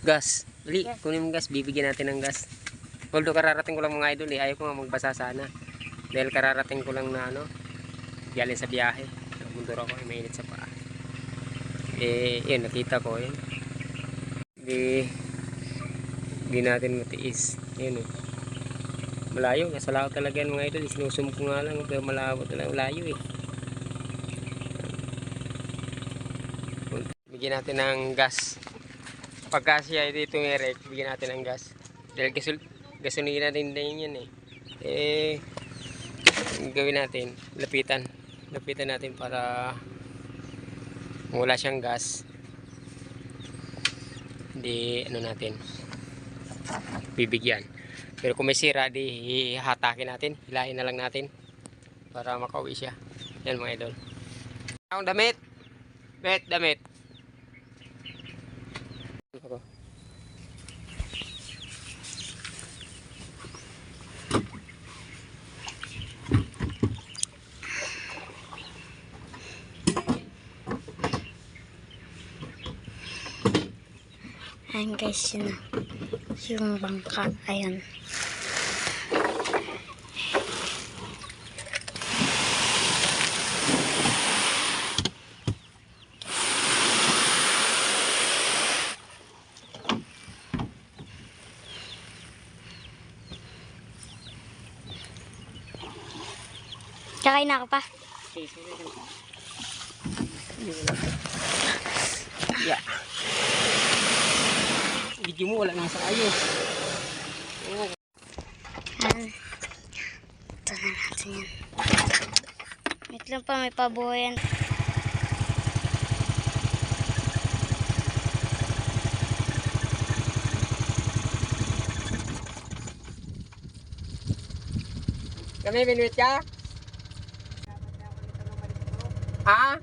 Gas. Dali, kunin mo gas. Bibigyan natin ng gas. Although kararating ko lang mga idol eh. Ayaw ko nga magbasa sana. Dahil kararating ko lang na ano. Galing sa biyahe. Nabundor ako. Mainit sa paa. Eh, yun. Nakita ko yun. Hindi natin matiis. Yun eh. Malayo. Nasa laot talaga yan mga idol. Sinusum ko nga lang. Pero malabo talaga. Malayo eh. Bigyan natin ng gas. Pagka siya dito ng bigyan natin ng gas. Dahil gasolina din yan eh. Eh, gawin natin. Lapitan natin para wala siyang gas. Hindi, ano natin. Bibigyan. Pero kung may sira, di hatakin natin. Hilahin na lang natin. Para makauwi siya. Yan mga idol. Ang damit. Damit. Ako. Ayan guys, yun na. Yung bangka, ayan. Kakain na ako pa. Okay, yeah. Video mo wala nang sa ayos. Oh. Ayan. Ito na natin yan. Wait lang pa, may pabuhayan. Kami binuit ka? Ha?